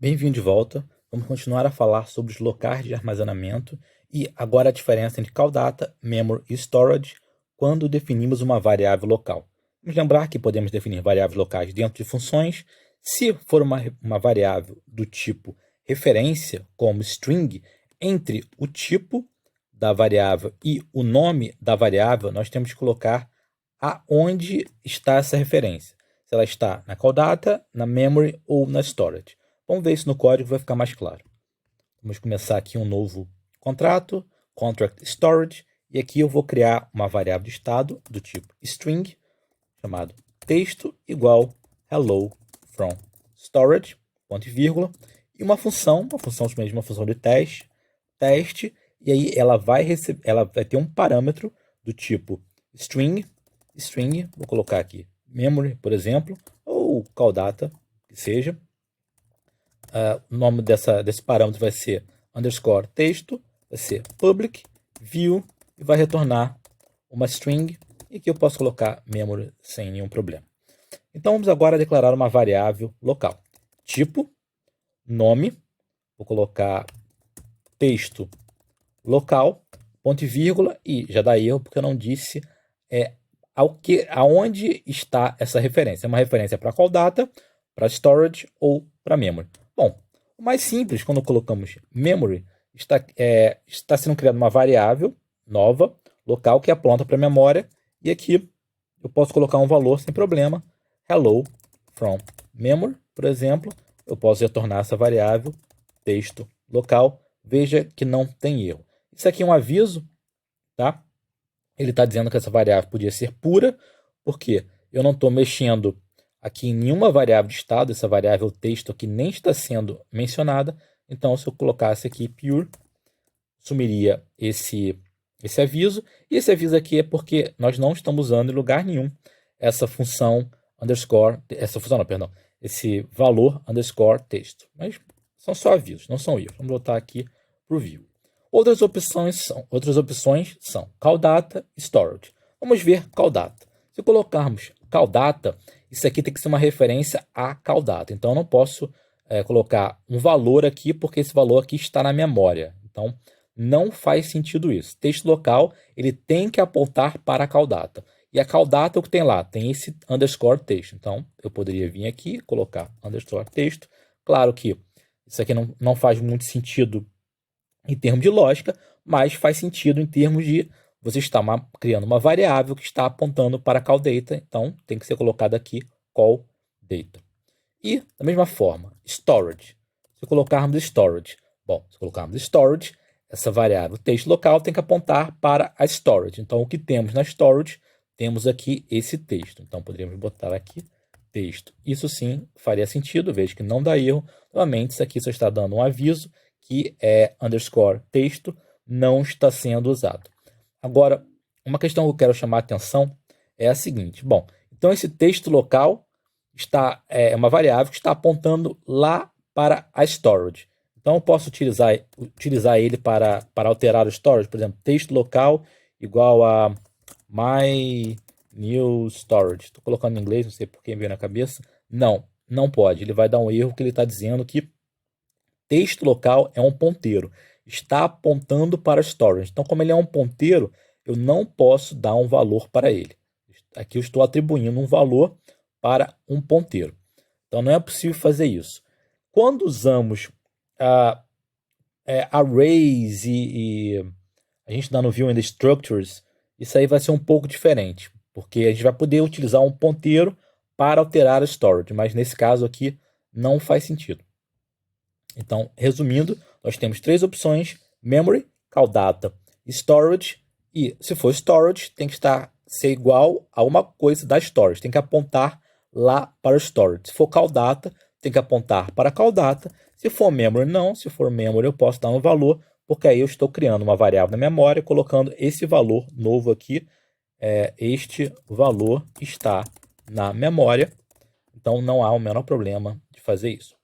Bem-vindo de volta. Vamos continuar a falar sobre os locais de armazenamento e agora a diferença entre call data, memory e storage quando definimos uma variável local. Vamos lembrar que podemos definir variáveis locais dentro de funções. Se for uma variável do tipo referência, como string, entre o tipo da variável e o nome da variável, nós temos que colocar aonde está essa referência. Se ela está na call data, na memory ou na storage. Vamos ver isso no código, vai ficar mais claro. Vamos começar aqui um novo contrato, contract storage, e aqui eu vou criar uma variável de estado do tipo string, chamado texto igual hello from storage, ponto e vírgula, e uma função simplesmente uma função de teste, e aí ela vai ter um parâmetro do tipo string, vou colocar aqui memory, por exemplo, ou call data, que seja. O nome desse parâmetro vai ser underscore texto, vai ser public, view, e vai retornar uma string, e aqui eu posso colocar memory sem nenhum problema. Então vamos agora declarar uma variável local. Tipo, nome, vou colocar texto local, ponto e vírgula, e já dá erro porque eu não disse aonde está essa referência. É uma referência para call data, para storage ou para memory. Bom, o mais simples, quando colocamos memory, está sendo criada uma variável nova, local, que aponta para a memória, e aqui eu posso colocar um valor sem problema, hello from memory, por exemplo, eu posso retornar essa variável, texto local, veja que não tem erro. Isso aqui é um aviso, tá? Ele está dizendo que essa variável podia ser pura, porque eu não estou mexendo aqui em nenhuma variável de estado, essa variável texto aqui nem está sendo mencionada, então se eu colocasse aqui pure, sumiria esse aviso, e esse aviso aqui é porque nós não estamos usando em lugar nenhum essa função underscore, esse valor underscore texto, mas são só avisos, não são erros. Vamos voltar aqui para o view. Outras opções são call data e storage. Vamos ver call data. Se colocarmos call data, isso aqui tem que ser uma referência a call data. Então eu não posso colocar um valor aqui, porque esse valor aqui está na memória. Então não faz sentido isso. Texto local, ele tem que apontar para a call data. E a call data, o que tem lá? Tem esse underscore texto. Então eu poderia vir aqui, colocar underscore texto. Claro que isso aqui não faz muito sentido em termos de lógica, mas faz sentido em termos de você estar criando uma variável que está apontando para call data, então tem que ser colocado aqui call data. E, da mesma forma, storage. Se colocarmos storage, essa variável texto local tem que apontar para a storage. Então, o que temos na storage, temos aqui esse texto. Então, poderíamos botar aqui texto. Isso sim faria sentido, veja que não dá erro. Novamente, isso aqui só está dando um aviso que é underscore texto não está sendo usado. Agora, uma questão que eu quero chamar a atenção é a seguinte. Bom, então esse texto local é uma variável que está apontando lá para a storage. Então eu posso utilizar ele para alterar o storage, por exemplo, texto local igual a my new storage. Estou colocando em inglês, não sei por que me veio na cabeça. Não pode. Ele vai dar um erro que ele está dizendo que texto local é um ponteiro. Está apontando para storage. Então, como ele é um ponteiro, eu não posso dar um valor para ele. Aqui eu estou atribuindo um valor para um ponteiro. Então, não é possível fazer isso. Quando usamos arrays e a gente ainda não viu ainda structures, isso aí vai ser um pouco diferente, porque a gente vai poder utilizar um ponteiro para alterar a storage, mas nesse caso aqui não faz sentido. Então, resumindo, nós temos três opções: memory, call data, storage. E se for storage, tem que ser igual a uma coisa da storage, tem que apontar lá para o storage. Se for call data, tem que apontar para a call data. Se for memory, não. Se for memory, eu posso dar um valor, porque aí eu estou criando uma variável na memória, colocando esse valor novo aqui. Este valor está na memória, então não há o menor problema de fazer isso.